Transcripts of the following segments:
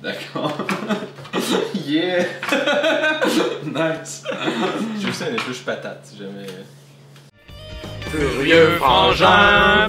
D'accord. Yeah! Nice! J'ai aussi un épluche patate si jamais. Furieux frangin.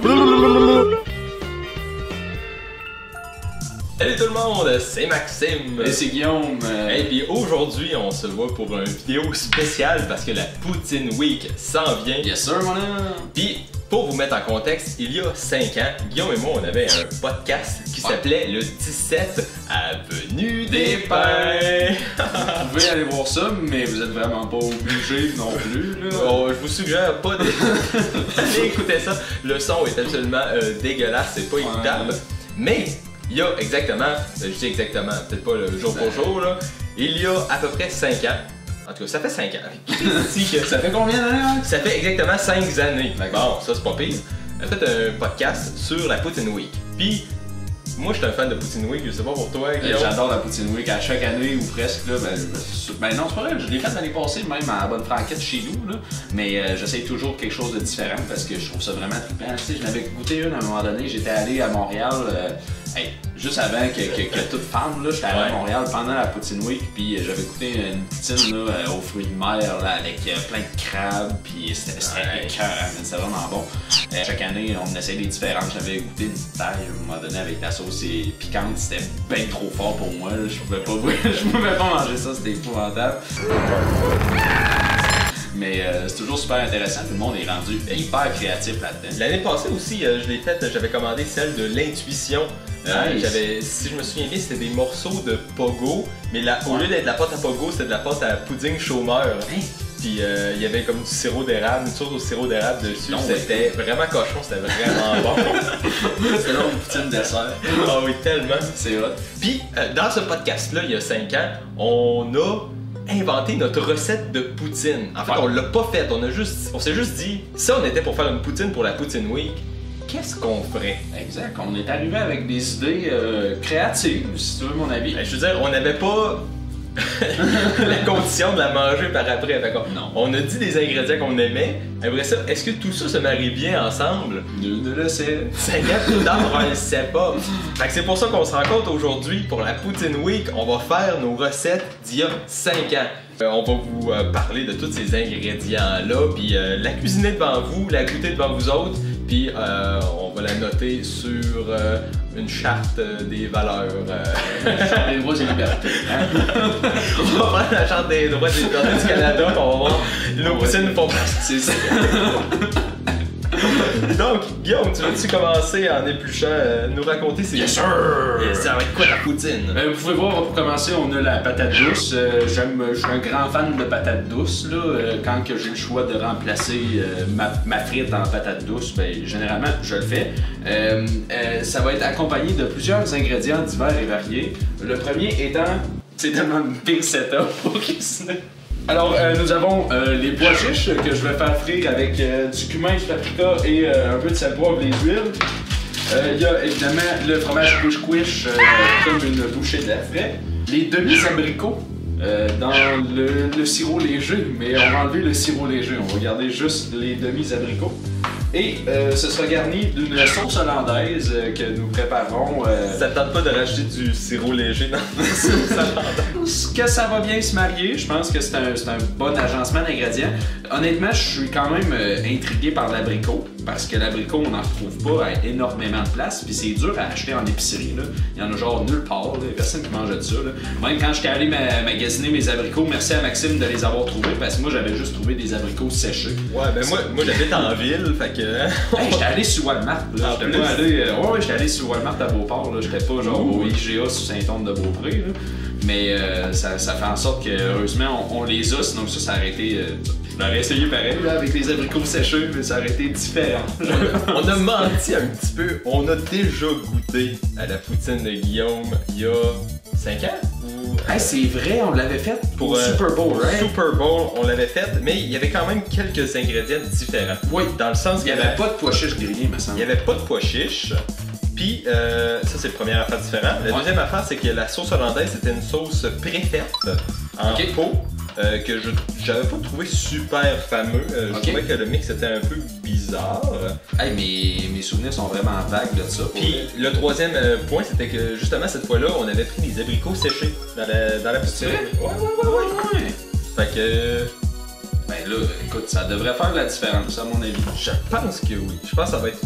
Salut tout le monde, c'est Maxime. Et c'est Guillaume. Et puis aujourd'hui, on se voit pour une vidéo spéciale parce que la Poutine Week s'en vient. Yes sir, mon homme! Puis pour vous mettre en contexte, il y a 5 ans, Guillaume et moi, on avait un podcast qui s'appelait le 17 Avenue des Pins. Vous pouvez aller voir ça, mais vous êtes vraiment pas obligés non plus. Là. Oh, je vous suggère pas d'aller écouter ça. Le son est absolument dégueulasse, c'est pas écoutable. Mais il y a exactement, je dis exactement, peut-être pas le jour pour jour, là, il y a à peu près 5 ans. En tout cas, ça fait 5 ans. Ça fait combien d'années, Max? Ça fait exactement 5 années. Bon, ça c'est pas pire. On a fait un podcast sur la Poutine Week. Puis, moi je suis un fan de Poutine Week, je sais pas pour toi, Guillaume. J'adore la Poutine Week à chaque année ou presque. Là, ben non, c'est pas vrai, je l'ai fait l'année passée, même à la bonne franquette chez nous. Là, mais j'essaye toujours quelque chose de différent parce que je trouve ça vraiment trippant. Tu sais, je n'avais goûté une à un moment donné, j'étais allé à Montréal. Juste avant que toute femme, j'étais allé à Montréal pendant la Poutine Week, puis j'avais goûté une poutine là, aux fruits de mer là, avec plein de crabes, puis c'était écœurant, c'était vraiment bon. Chaque année, on essayait des différentes. J'avais goûté une taille à un moment donné avec la sauce piquante, c'était bien trop fort pour moi. Là. Je pouvais pas manger ça, c'était épouvantable. Mais c'est toujours super intéressant, tout le monde est rendu hyper créatif là-dedans. L'année passée aussi, je l'ai faite, j'avais commandé celle de l'intuition. Si je me souviens bien, c'était des morceaux de pogo, mais au lieu d'être la pâte à pogo, c'était de la pâte à pudding chômeur. Puis il y avait comme du sirop d'érable, une sauce au sirop d'érable dessus. C'était vraiment cochon, c'était vraiment bon. C'était là une poutine dessert. Ah oui, tellement. C'est hot. Puis dans ce podcast-là, il y a 5 ans, on a inventé notre recette de poutine. En fait, on l'a pas faite, on s'est juste dit, si on était pour faire une poutine pour la Poutine Week, qu'est-ce qu'on ferait? Exact, on est arrivé avec des idées créatives, si tu veux mon avis. Je veux dire, on n'avait pas la condition de la manger par après. Non. On a dit des ingrédients qu'on aimait. Après ça, est-ce que tout ça se marie bien ensemble? Ne le sait. 5 ans plus tard, on ne le sait pas. Fait que c'est pour ça qu'on se rencontre aujourd'hui pour la Poutine Week. On va faire nos recettes d'il y a 5 ans. On va vous parler de tous ces ingrédients-là, puis la cuisiner devant vous, la goûter devant vous autres, puis on va la noter sur une charte des valeurs. Les droits et libertés. Hein? On va prendre la charte des droits et libertés du Canada, puis on va voir nos poutines font partie. C'est ça. Donc, Guillaume, tu veux-tu commencer en épluchant, nous raconter ces... Yes sir! Ça va être quoi la poutine? Vous pouvez voir, pour commencer, on a la patate douce. Je suis un grand fan de patate douce. Là. Quand j'ai le choix de remplacer ma frite en patate douce, généralement, je le fais. Ça va être accompagné de plusieurs ingrédients divers et variés. Le premier étant... C'est tellement une pire setup pour cuisiner. Alors, nous avons les pois chiches que je vais faire frire avec du cumin, du paprika et un peu de sel, poivre et d'huile. Il y a évidemment le fromage couche-couche comme une bouchée de la frais. Les demi-abricots dans le sirop léger, mais on va enlever le sirop léger, on va garder juste les demi-abricots. Et ce sera garni d'une sauce hollandaise que nous préparerons. Ça te tente pas de rajouter du sirop léger dans la sauce hollandaise? Est-ce que ça va bien se marier? Je pense que c'est un bon agencement d'ingrédients. Honnêtement, je suis quand même intrigué par l'abricot, parce que l'abricot, on n'en retrouve pas à énormément de place, puis c'est dur à acheter en épicerie. Là. Il y en a genre nulle part, là. Personne qui mange de ça. Là. Même quand j'étais allé magasiner mes abricots, merci à Maxime de les avoir trouvés, parce que moi j'avais juste trouvé des abricots séchés. Ouais, ben moi j'habite en ville, fait que... Hey, j'étais allé sur Walmart, là. J'étais allé sur Walmart à Beauport, là. J'étais pas genre au IGA sur Saint-Anne-de-Beaupré, là. Mais ça fait en sorte que, heureusement, on les a, sinon ça aurait été... je l'aurais essayé pareil, là, avec les abricots séchés, mais ça aurait été différent. On a menti un petit peu, on a déjà goûté à la poutine de Guillaume il y a 5 ans? Hey, c'est vrai, on l'avait fait pour Super Bowl, right? Super Bowl, on l'avait fait, mais il y avait quand même quelques ingrédients différents. Oui, dans le sens qu'il n'y avait pas de pois chiches grillés, me semble. Il n'y avait pas de pois chiches. Puis, ça c'est la première affaire différente. La deuxième affaire, c'est que la sauce hollandaise, c'était une sauce préfaite en pot que j'avais pas trouvé super fameux. Je trouvais que le mix était un peu bizarre. bizarre. Hey, mes souvenirs sont vraiment vagues de ça. Puis le troisième point, c'était que justement cette fois-là, on avait pris des abricots séchés dans la piscine. Ouais. Fait que... Ben là, écoute, ça devrait faire la différence, à mon avis. Je pense que oui. Je pense que ça va être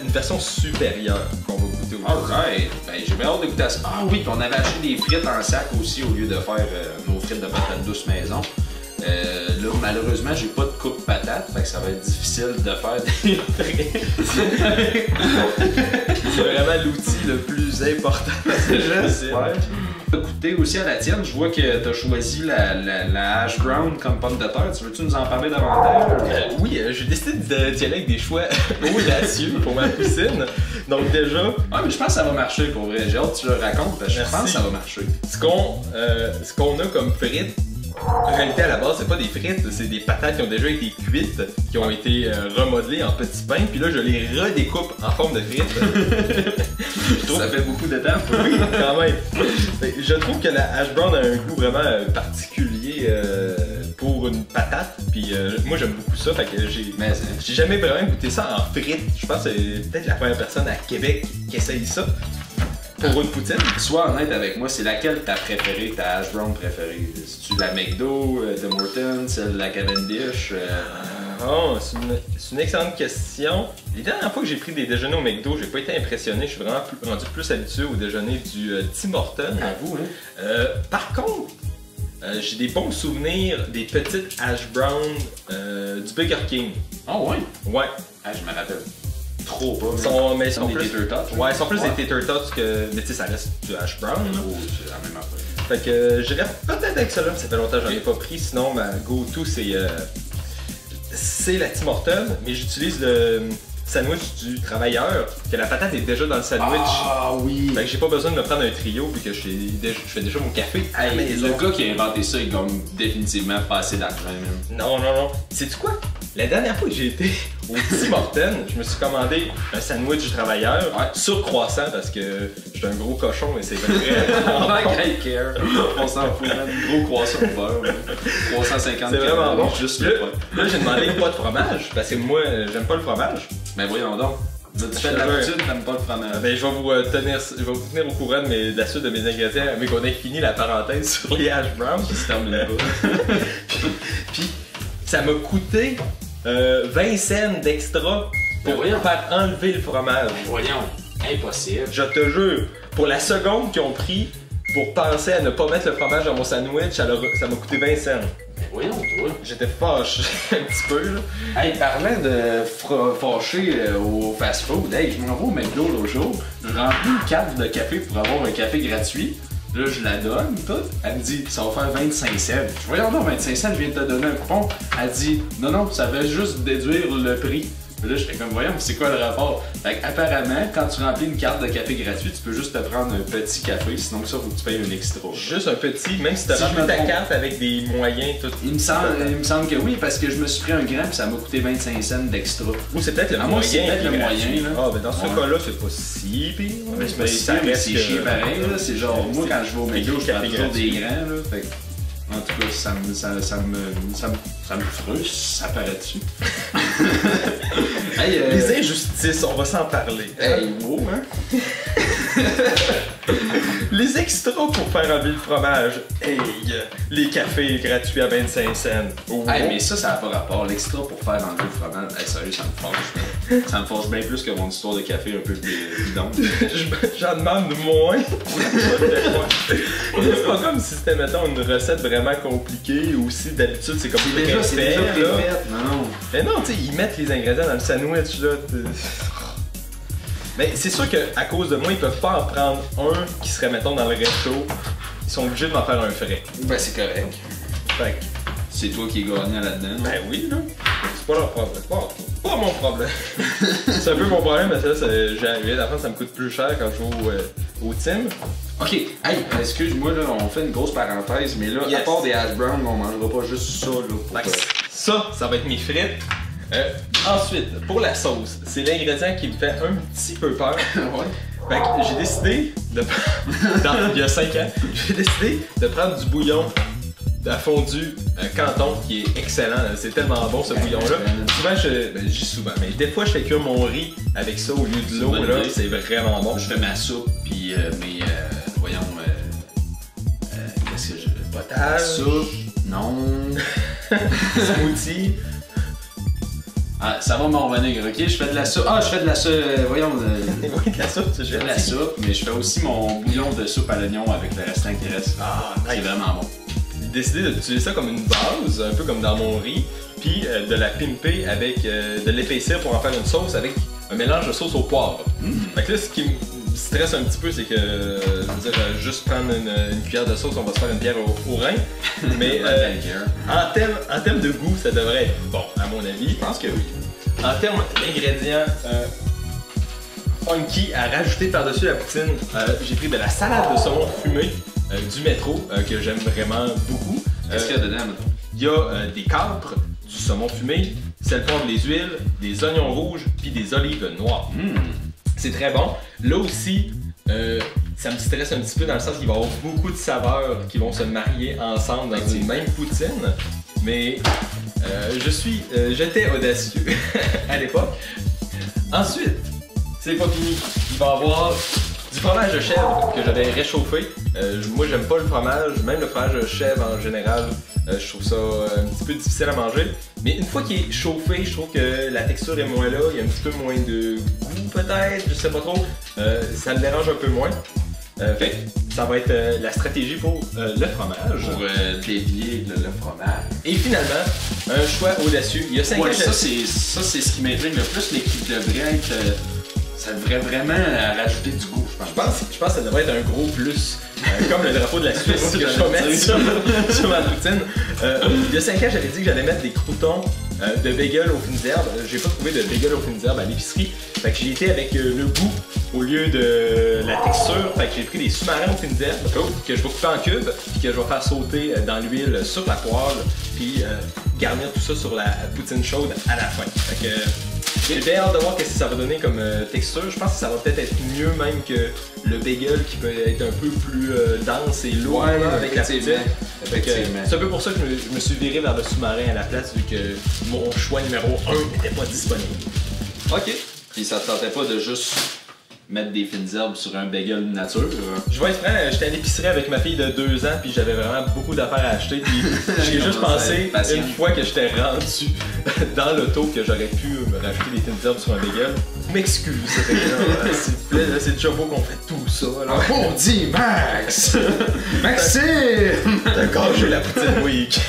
une version supérieure qu'on va goûter aujourd'hui. Alright, ben j'ai bien hâte de goûter à ça. Ah oui, puis on avait acheté des frites en sac aussi au lieu de faire nos frites de patates douces maison. Là, malheureusement, j'ai pas de coupe patate, fait que ça va être difficile de faire des frites. C'est vraiment l'outil le plus important. Je sais. Goûter aussi à la tienne, je vois que tu as choisi la hash brown comme pomme de terre. Tu veux-tu nous en parler davantage? Oui, j'ai décidé d'y aller avec des choix audacieux pour ma poutine. Donc déjà... Ah, mais je pense que ça va marcher pour vrai. J'ai hâte que tu le racontes parce que je pense que ça va marcher. Ce qu'on a comme frites, en réalité à la base c'est pas des frites, c'est des patates qui ont déjà été cuites, qui ont été remodelées en petits pains, puis là je les redécoupe en forme de frites. Ça fait beaucoup de temps. Oui, quand même. Je trouve que la hash brown a un goût vraiment particulier pour une patate, puis moi j'aime beaucoup ça, fait que j'ai jamais vraiment goûté ça en frites. Je pense que c'est peut-être la première personne à Québec qui essaye ça. Pour une poutine. Sois honnête avec moi, c'est laquelle ta préférée, ta hash brown préférée? C'est-tu la McDo, de Morton, celle de la Cavendish? Oh, c'est une excellente question. Les dernières fois que j'ai pris des déjeuners au McDo, j'ai pas été impressionné. Je suis vraiment rendu plus habitué au déjeuner du Tim Hortons. À vous, hein? Par contre, j'ai des bons souvenirs des petites hash brown du Burger King. Ah ouais? Ouais. Ah, je me rappelle. Trop pas. Mais ils sont plus des tater tots. Ouais, ils sont plus des tater tots que. Mais tu sais, ça reste du hash brown. Oh, c'est la même affaire. Fait que j'irais peut-être avec ça là, mais ça fait longtemps que j'en ai pas pris. Sinon, ma go-to c'est la Tim Hortons, mais j'utilise le sandwich du travailleur, que la patate est déjà dans le sandwich. Ah oui! Fait que j'ai pas besoin de me prendre un trio puis que je fais déjà mon café à la maison. Le gars qui a inventé ça, il gagne définitivement pas assez d'argent même. Non. Sais-tu quoi? La dernière fois que j'ai été au Tim Hortons, je me suis commandé un sandwich du travailleur sur croissant parce que j'étais un gros cochon et c'est vraiment great care. On s'en fout, man. Gros croissant au beurre. 350 c'est vraiment bon. Juste là, j'ai demandé pas de fromage parce que moi, j'aime pas le fromage. Ben voyons donc. Tu fais de la poutine, t'aimes pas le fromage. Ben, je vais vous tenir au courant de la suite de mes ingrédients, mais qu'on ait fini la parenthèse sur les hash browns. Ça se termine pas. Puis, ça m'a coûté 20 cents d'extra pour faire enlever le fromage. Voyons, impossible. Je te jure, pour la seconde qu'ils ont pris pour penser à ne pas mettre le fromage dans mon sandwich, ça m'a coûté 20 cents. Voyons, toi. J'étais fâché un petit peu, là. Hey, parlant de fâché au fast-food, hey, je m'en vais au McDo l'autre jour, je remplis une carte de café pour avoir un café gratuit. Là, je la donne, tout. Elle me dit, ça va faire 25 cents. Je voyons donc, 25 cents, je viens de te donner un coupon. Elle dit, non, ça va juste déduire le prix. Là, j'étais comme, voyons, c'est quoi le rapport? Fait qu'apparemment, quand tu remplis une carte de café gratuit, tu peux juste te prendre un petit café, sinon que ça, faut que tu payes un extra. Juste un petit, même si tu as rempli ta carte avec des moyens, tout. Il me semble que oui, parce que je me suis pris un gramme et ça m'a coûté 25 cents d'extra. Ou c'est peut-être le moyen. C'est peut-être le moyen, là. Ah, ben dans ce cas-là, c'est pas si pire. Mais c'est pas si pire, mais c'est chier pareil, là. C'est genre, moi, quand je vais au McDo, je prends toujours des grands, là. Fait en tout cas, ça me frustre, ça paraît-tu? Hey, les injustices, on va s'en parler. Hey, wow, hein? Les extras pour faire enlever le fromage. Hey, les cafés gratuits à 25 cents. Oh. Hey, mais ça n'a pas rapport. L'extra pour faire enlever le fromage, hey, sérieux, ça me fâche. Ça me fâche bien plus que mon histoire de café un peu bidon. J'en demande moins. C'est pas comme si c'était, mettons, une recette vraiment compliquée ou si d'habitude c'est comme c'est déjà fait, là. Non. Mais non, tu sais, ils mettent les ingrédients dans le sandwich, là. Mais c'est sûr qu'à cause de moi, ils peuvent pas en prendre un qui serait, mettons, dans le resto. Ils sont obligés de m'en faire un frais. Ben, c'est correct. Fait que... c'est toi qui es gagnant là-dedans. Ben oui, là. C'est pas leur problème. C'est pas mon problème. C'est un peu mon problème, mais ça, j'ai arrivé d'apprendre, ça me coûte plus cher quand je vais au Tim. Ok, hey, excuse-moi, là, on fait une grosse parenthèse, mais là, à part des hash browns, on mangera pas juste ça, là. Ça va être mes frites. Ensuite, pour la sauce, c'est l'ingrédient qui me fait un petit peu peur. Ouais. Fait que j'ai décidé de... il y a 5 ans, j'ai décidé de prendre du bouillon à fondu Canton qui est excellent. C'est tellement bon ce bouillon-là. Souvent, je dis souvent, mais des fois, je fais cuire mon riz avec ça au lieu de l'eau. Là, c'est vraiment bon. Je fais ma soupe, puis voyons, qu'est-ce que je... Potage. Soupe, non. Smoothie. Ah, ça va m'en revenir, ok? Je fais de la soupe. Ah, je fais de la soupe, voyons. Oui, de la soupe, je fais de la soupe, mais je fais aussi mon bouillon de soupe à l'oignon avec le restant qui reste. Ah, c'est vraiment bon. J'ai décidé d'utiliser ça comme une base, un peu comme dans mon riz, puis de la pimper avec de l'épaissir pour en faire une sauce avec un mélange de sauce au poivre. Fait que là, ce qui me stresse un petit peu, c'est que, je veux dire, juste prendre une cuillère de sauce, on va se faire une bière au rein. Mais en termes de goût, ça devrait être bon, à mon avis. Je pense que oui. En termes d'ingrédients funky à rajouter par-dessus la poutine, j'ai pris de la salade de saumon fumé du métro que j'aime vraiment beaucoup. Qu'est-ce qu'il y a dedans, maintenant? Il y a des capres, du saumon fumé, sel, poivre, les huiles, des oignons rouges puis des olives noires. C'est très bon. Là aussi, ça me stresse un petit peu dans le sens qu'il va y avoir beaucoup de saveurs qui vont se marier ensemble dans une même poutine. Mais j'étais audacieux à l'époque. Ensuite, c'est pas fini. Il va y avoir du fromage de chèvre que j'avais réchauffé. Moi, j'aime pas le fromage, même le fromage de chèvre en général. Je trouve ça un petit peu difficile à manger. Mais une fois qu'il est chauffé, je trouve que la texture est moins là. Il y a un petit peu moins de goût peut-être, je sais pas trop. Ça me dérange un peu moins. Fait ça va être la stratégie pour le fromage. Pour dévier le fromage. Et finalement, un choix audacieux. Il y a 5 ans. Ça, c'est ce qui m'intrigue le plus, mais qui devrait être. Ça devrait vraiment rajouter du goût, je pense. Je pense que ça devrait être un gros plus. Comme le drapeau de la Suisse que je vais mettre sur ma poutine. Il y a 5 ans, j'avais dit que j'allais mettre des croûtons de bagel aux fines herbes. J'ai pas trouvé de bagel aux fines herbes à l'épicerie. Fait que j'ai été avec le goût au lieu de la texture. Fait que j'ai pris des sous-marins aux fines herbes que je vais couper en cubes puis que je vais faire sauter dans l'huile sur la poêle puis garnir tout ça sur la poutine chaude à la fin. Fait que j'ai bien hâte de voir ce que ça va donner comme texture. Je pense que ça va peut-être être mieux même que le bagel qui peut être un peu plus dense et lourd avec la poutine. C'est un peu pour ça que je me suis viré vers le sous-marin à la place vu que mon choix numéro 1 n'était pas disponible. Ok. Puis ça te tentait pas de juste mettre des fines herbes sur un bagel nature? Je vais être franc, j'étais à l'épicerie avec ma fille de 2 ans puis j'avais vraiment beaucoup d'affaires à acheter puis j'ai juste pensé une fois que j'étais rendu dans l'auto que j'aurais pu me rajouter des fines herbes sur un bagel. M'excuse, s'il vous plaît, c'est déjà beau qu'on fait tout ça. Alors. On dit Max! Maxime! T'as gâché la poutine week!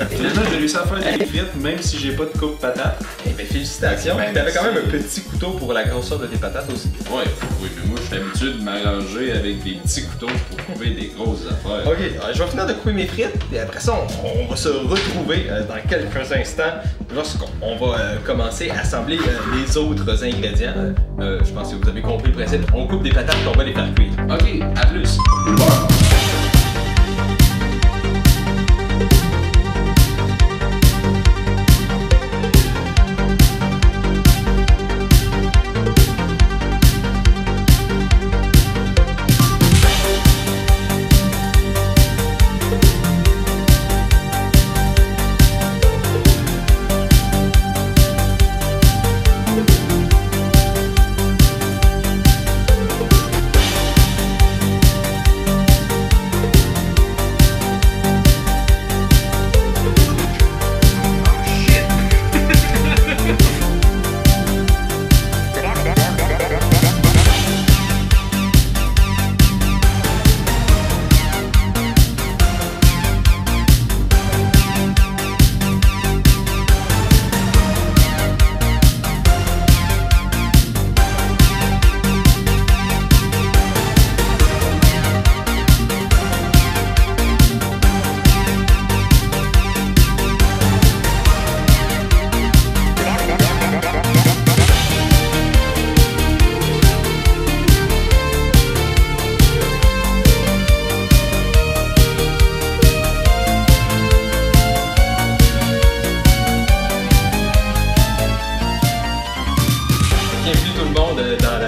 Finalement, j'ai réussi à faire des frites même si j'ai pas de coupe patate. Eh bien, félicitations! T'avais quand même un petit couteau pour la grosseur de tes patates aussi. Oui, mais moi, je suis habitué de m'arranger avec des petits couteaux pour couper des grosses affaires. Ok, je vais finir de couper mes frites, et après ça, on va se retrouver dans quelques instants lorsqu'on va commencer à assembler les autres ingrédients. Je pense que vous avez compris le principe. On coupe des patates et on va les faire cuire. Ok, à plus!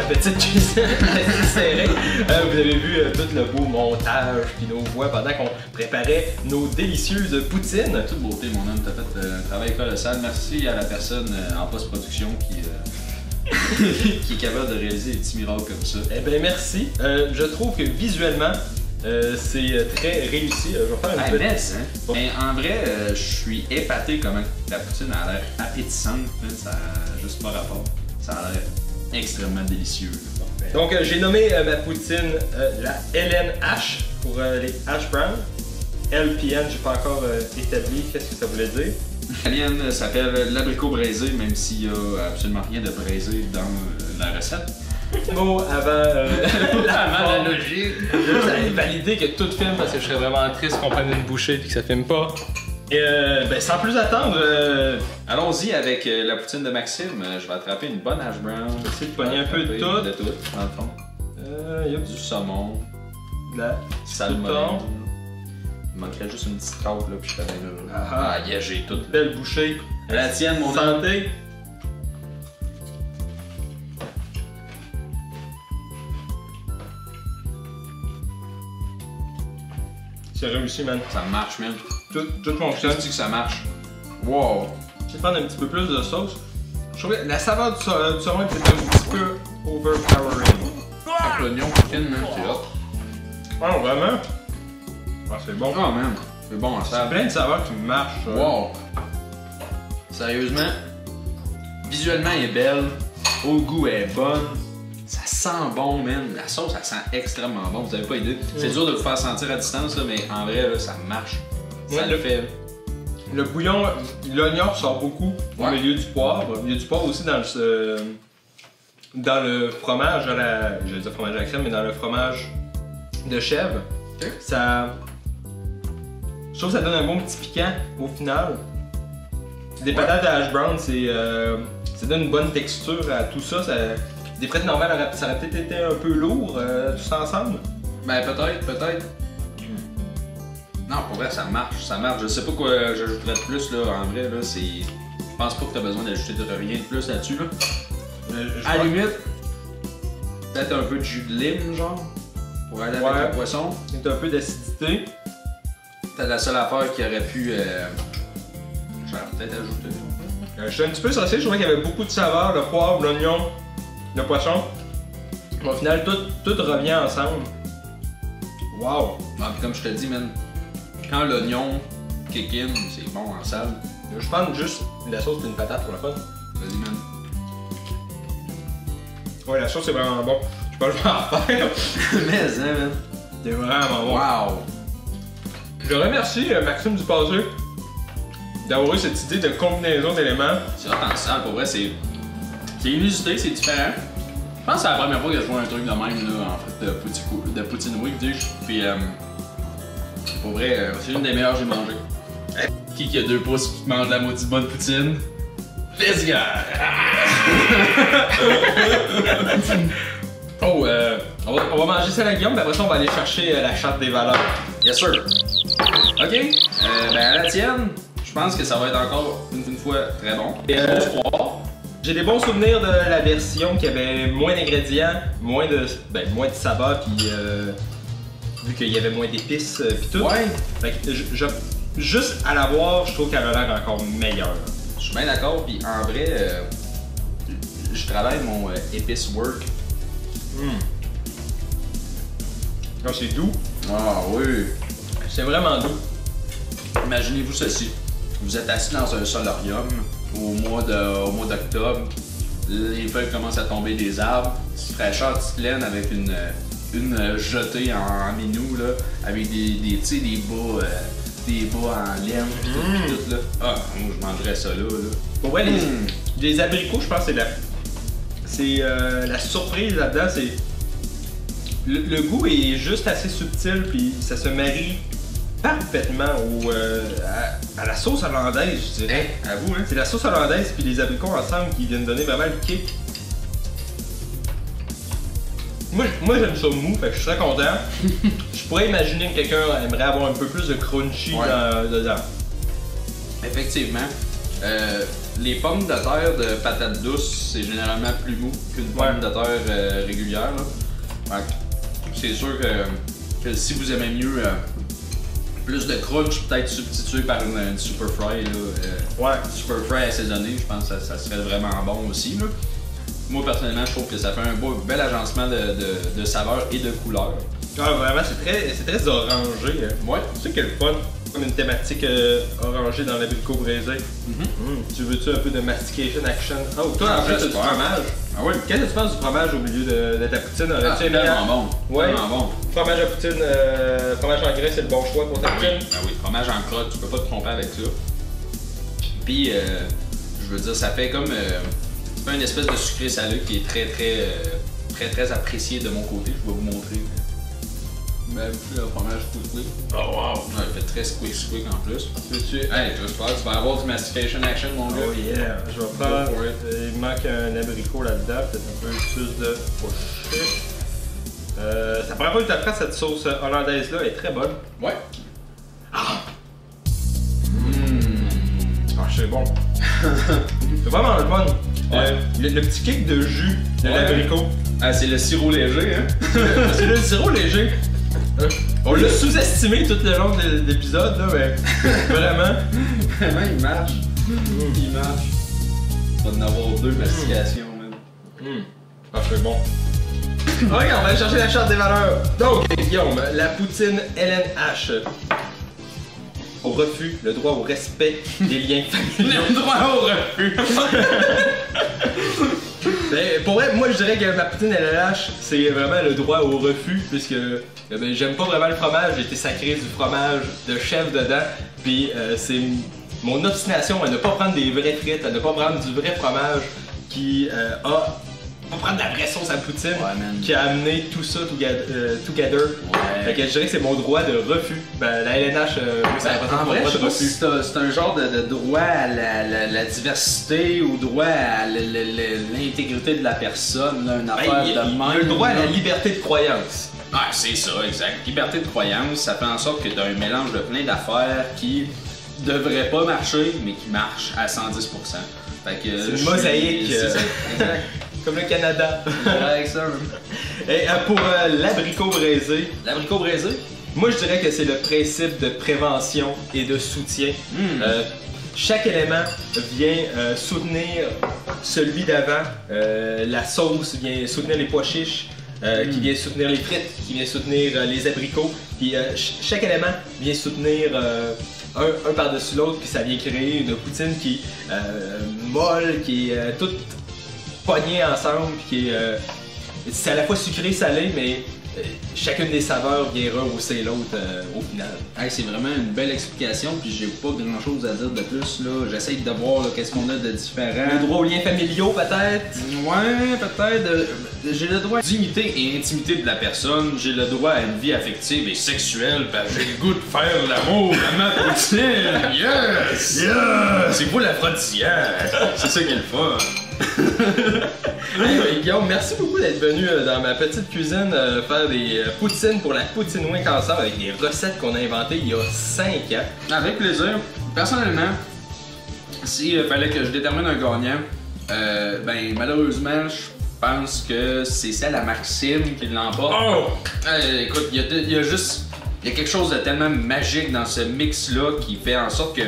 Petite cuisine assez serrée. vous avez vu tout le beau montage puis nos voix pendant qu'on préparait nos délicieuses poutines. Toute beauté, mon homme, t'as fait un travail colossal. Merci à la personne en post-production qui est capable de réaliser des petits miracles comme ça. Eh bien, merci. Je trouve que visuellement, c'est très réussi. Je vais faire une petite... Bon. Mais en vrai, je suis épaté comment la poutine a l'air appétissante. Ça a juste pas rapport. Ça a l'air extrêmement délicieux. Donc, j'ai nommé ma poutine la LNH pour les hash browns. LPN, j'ai pas encore établi qu'est-ce que ça voulait dire. L'italienne s'appelle l'abricot braisé, même s'il n'y a absolument rien de braisé dans la recette. Mot avant la logique. Juste à valider que tout filme parce que je serais vraiment triste qu'on prenne une bouchée et que ça filme pas. Et ben sans plus attendre, allons-y avec la poutine de Maxime. Je vais attraper une bonne hash brown. Je vais essayer de pogner un peu de tout. Dans le fond. Il y a du saumon, de la salmon. Il manquerait juste une petite côte là, puis je t'avais là. Ah, yeah, j'ai tout. Belle bouchée. La tienne, mon homme. Santé. C'est réussi, man. Ça marche, man. Tout fonctionne. Je dis que ça marche. Wow. Je vais prendre un petit peu plus de sauce. Je trouve que la saveur du saumon est peut-être un petit peu overpowering. Avec l'oignon chicken, man, c'est hot. Oh, vraiment? Ah, c'est bon. Oh, man. C'est bon, C'est ça. plein de saveurs qui marchent. Wow. Sérieusement, visuellement, elle est belle. Au goût, elle est bonne. Ça sent bon, man. La sauce, elle sent extrêmement bon. Vous avez pas idée. C'est dur de vous faire sentir à distance, là, mais en vrai, là, ça marche. Ça le fait. Le bouillon, l'oignon ressort beaucoup au milieu du poivre. Il y a du poivre aussi dans le fromage à la... J'allais dire fromage à la crème, mais dans le fromage de chèvre. Okay. Ça... Je trouve que ça donne un bon petit piquant au final. Des patates à hash brown, ça donne une bonne texture à tout ça. Des frites normales, ça aurait peut-être été un peu lourd, tout ça ensemble. Ben peut-être. Non, pour vrai, ça marche. Je sais pas quoi j'ajouterais de plus, là. En vrai, là, c'est... Je pense pas que t'as besoin d'ajouter rien de plus là-dessus, là. À la limite, peut-être un peu de jus de lime, genre, pour aller avec le poisson. C'est un peu d'acidité. T'as la seule affaire qui aurait pu... j'aurais peut-être ajouté. Je suis un petit peu saucé, je trouvais qu'il y avait beaucoup de saveurs, le poivre, l'oignon, le poisson. Mais au final, tout revient ensemble. Wow! Ah, puis comme je te dis, man, quand l'oignon kick in, c'est bon en salle. Je prends juste la sauce et une patate pour la fun. Vas-y, man. Ouais, la sauce c'est vraiment bon. Je peux le faire en faire. Mais, hein, man. C'est vraiment bon. Wow! Je remercie Maxime du passé d'avoir eu cette idée de combinaison d'éléments. C'est hot en salle, pour vrai, c'est inusité, c'est différent. Je pense que c'est la première fois que je vois un truc de même, là, en fait, de Poutine Week, puis pour vrai, c'est une des meilleures que j'ai mangées. Qui a 2 pouces qui mange la maudite bonne poutine? Let's go! Oh, on va manger ça à la Guillaume, mais après ça on va aller chercher la charte des valeurs. Yes sir! Ok, ben à la tienne, je pense que ça va être encore une fois très bon. J'ai des bons souvenirs de la version qui avait moins d'ingrédients, moins de saveur, puis vu qu'il y avait moins d'épices, puis tout. Ouais. Fait que juste à la voir, je trouve qu'elle a l'air encore meilleure. Je suis bien d'accord, puis en vrai, je travaille mon épice work. Oh, c'est doux. Ah oui! C'est vraiment doux. Imaginez-vous ceci. Vous êtes assis dans un solarium au mois d'octobre. Les feuilles commencent à tomber des arbres. Petite fraîcheur, petite plaine avec une jetée en minou, là, avec des bas en laine pis tout là. Ah, moi je mangerais ça là. Pour vrai, les abricots, je pense que c'est la surprise là-dedans, c'est le goût est juste assez subtil puis ça se marie parfaitement à la sauce hollandaise, je dirais. À vous, hein? C'est la sauce hollandaise puis les abricots ensemble qui viennent donner vraiment le kick. Moi j'aime ça mou, fait que je suis très content. Je pourrais imaginer que quelqu'un aimerait avoir un peu plus de crunchy dedans. Effectivement. Les pommes de terre de patates douces, c'est généralement plus mou qu'une pomme de terre régulière. Là. Ouais. C'est sûr que si vous aimez mieux plus de crunch, peut-être substitué par une Super Fry. Ouais. Super Fry assaisonné, je pense que ça serait vraiment bon aussi. Là. Moi, personnellement, je trouve que ça fait un bel agencement de saveurs et de couleurs. Ah, vraiment, c'est très orangé. Ouais. Tu sais quel fun, comme une thématique orangée dans l'abricot braisé. Tu veux-tu un peu de mastication action? Oh, toi, en plus, tu as du fromage. Ah oui? Qu'est-ce que tu penses du fromage au milieu de ta poutine? C'est vraiment bon. Ouais. Vraiment bon. Fromage à poutine, fromage en graisse, c'est le bon choix pour ta poutine? Ah oui, fromage en crotte, tu peux pas te tromper avec ça. Puis, je veux dire, ça fait comme une espèce de sucré salé qui est très apprécié de mon côté. Je vais vous montrer. Ben, puis le fromage fouetté. Oh wow! Ouais, il fait très squick en plus. Veux-tu? Hey, j'espère que tu vas avoir du mastication action, mon gars. Oh yeah! Je vais prendre. Il manque un abricot là-dedans, peut-être un peu plus de pochette. Ça prend pas le temps de faire cette sauce hollandaise-là, elle est très bonne. Ouais. Ah, c'est bon. C'est vraiment le fun. Ouais. Le petit kick de jus de l'abricot. Ah, c'est le sirop léger, hein? C'est le sirop léger. On l'a sous-estimé tout le long de l'épisode, là, mais vraiment. Vraiment, il marche. Il marche. Il va en avoir 2 mastications, même. Ah, c'est bon. Ok, on va aller chercher la charte des valeurs. Donc, Guillaume, la poutine LNH. Au refus, le droit au respect des liens familiaux. Le droit au refus. Ben, pour vrai, moi je dirais que ma poutine LNH, c'est vraiment le droit au refus, puisque ben, j'aime pas vraiment le fromage, j'ai été sacré du fromage de chèvre dedans, puis c'est mon obstination à ne pas prendre des vraies frites, à ne pas prendre du vrai fromage qui pas prendre de la vraie sauce à poutine, qui a amené tout ça together. Ouais. Fait que je dirais que c'est mon droit de refus. Ben, la LNH, ça représente En mon vrai, droit je de sais pas refus. si c'est un genre de droit à la diversité ou droit à l'intégrité de la personne, là, une affaire Ben, il y de a même. le droit à la là. liberté de croyance. Ah, c'est ça, exact. Liberté de croyance, ça fait en sorte que tu as un mélange de plein d'affaires qui devraient pas marcher, mais qui marchent à 110%. Fait que, C'est une mosaïque. C'est ça, exact. Comme le Canada. Avec ça. Et pour l'abricot braisé, L'abricot braisé? moi je dirais que c'est le principe de prévention et de soutien. Chaque élément vient soutenir celui d'avant. La sauce vient soutenir les pois chiches, qui vient soutenir les frites, qui vient soutenir les abricots. Puis chaque élément vient soutenir un par-dessus l'autre, puis ça vient créer une poutine qui est molle, qui est toute pognée ensemble, puis qui est c'est à la fois sucré, salé, mais chacune des saveurs vient rehausser l'autre au final. Hey, c'est vraiment une belle explication, puis j'ai pas grand chose à dire de plus. Là. J'essaye de voir qu'est-ce qu'on a de différent. Le droit aux liens familiaux, peut-être? Ouais, peut-être. J'ai le droit à la dignité et intimité de la personne. J'ai le droit à une vie affective et sexuelle. Parce que j'ai le goût de faire l'amour à ma poutine. Yes! Yes! C'est pas l'aphrodisiaque. C'est ça qui est le fun. Hey, Guillaume, merci beaucoup d'être venu dans ma petite cuisine faire des poutines pour la Poutine Week ensemble avec des recettes qu'on a inventées il y a 5 ans. Avec plaisir. Personnellement, s'il fallait que je détermine un gagnant, ben malheureusement, je pense que c'est celle à Maxime qui l'emporte. Oh! Écoute, il y a quelque chose de tellement magique dans ce mix-là qui fait en sorte que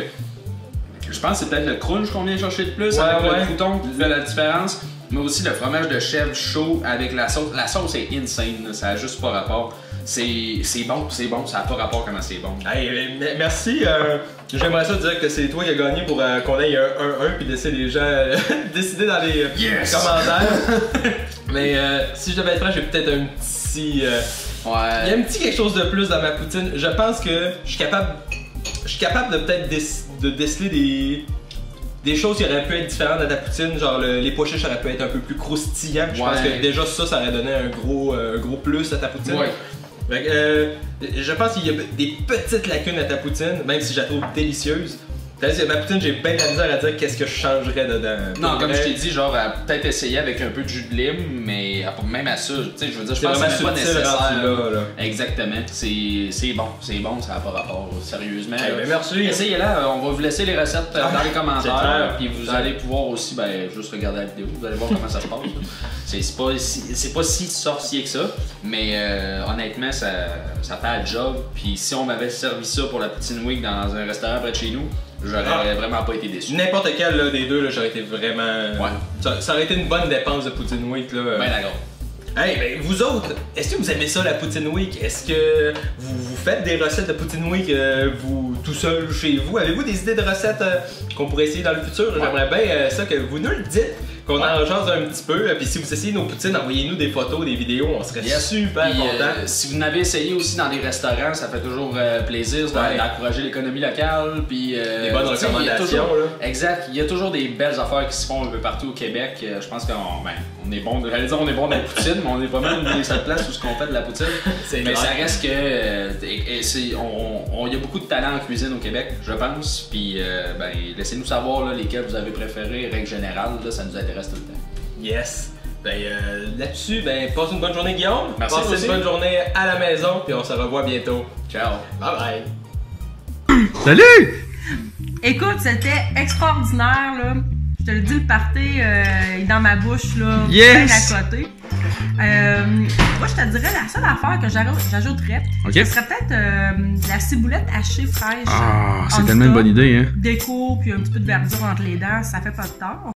je pense que c'est peut-être le crunch qu'on vient chercher de plus avec le crouton qui fait la différence. Mais aussi le fromage de chèvre chaud avec la sauce. La sauce est insane, là, ça n'a juste pas rapport. C'est bon, ça n'a pas rapport comment c'est bon. Hey, merci. J'aimerais ça dire que c'est toi qui as gagné pour qu'on ait un 1-1 puis laisser les gens décider dans les commentaires. Mais si je devais être franc, j'ai peut-être un petit. Il y a un petit quelque chose de plus dans ma poutine. Je pense que je suis capable de peut-être de déceler des choses qui auraient pu être différentes dans ta poutine, genre les pois chiches auraient pu être un peu plus croustillants. Je pense que déjà ça aurait donné un gros plus à ta poutine. Ouais. Je pense qu'il y a des petites lacunes à ta poutine, même si je la trouve délicieuse. Ma poutine, j'ai bien de la misère à dire qu'est-ce que je changerais dedans. Non, comme je t'ai dit, genre, peut-être essayer avec un peu de jus de lime, mais même à ça, tu sais, je veux dire, je pense que c'est pas nécessaire. Là. Exactement. C'est bon, ça n'a pas rapport, sérieusement. Ben, merci. Essayez-là, on va vous laisser les recettes dans les commentaires, puis vous clair. allez pouvoir aussi, juste regarder la vidéo, vous allez voir comment ça se passe. C'est pas si sorcier que ça, mais honnêtement, ça fait le job. Puis si on m'avait servi ça pour la Poutine Week dans un restaurant près de chez nous, j'aurais vraiment pas été déçu. N'importe quel là, des deux, là, j'aurais été vraiment. Ouais. Ça aurait été une bonne dépense de Poutine Week. Là. Ben d'accord. Hey, ben vous autres, est-ce que vous aimez ça la Poutine Week? Est-ce que vous faites des recettes de Poutine Week vous tout seul chez vous? Avez-vous des idées de recettes qu'on pourrait essayer dans le futur? Ouais. J'aimerais bien ça que vous nous le dites, qu'on en jase un petit peu. Puis si vous essayez nos poutines, envoyez-nous des photos, des vidéos, on serait super contents. Si vous n'avez essayé aussi dans des restaurants, ça fait toujours plaisir d'encourager l'économie locale. Puis des bonnes recommandations. Exact, il y a toujours des belles affaires qui se font un peu partout au Québec. Je pense qu'on est bon, j'allais dire on est bon dans la poutine, mais on est pas mal une des seules places où ce qu'on fait de la poutine. Mais ça reste que il y a beaucoup de talent en cuisine au Québec, je pense. Puis laissez-nous savoir là, lesquels vous avez préférés, règle générale, là, ça nous intéresse tout le temps. Yes! Là-dessus, passe une bonne journée Guillaume. Merci. Passe une bonne journée à la maison, puis on se revoit bientôt. Ciao! Bye bye! Salut! Écoute, c'était extraordinaire, là. Je te le dis, le party est dans ma bouche, là, yes! bien à côté. Moi, je te dirais, la seule affaire que j'ajouterais, ce serait peut-être la ciboulette hachée fraîche. Ah, c'est tellement une bonne idée, hein? Déco, puis un petit peu de verdure entre les dents, ça fait pas de tort.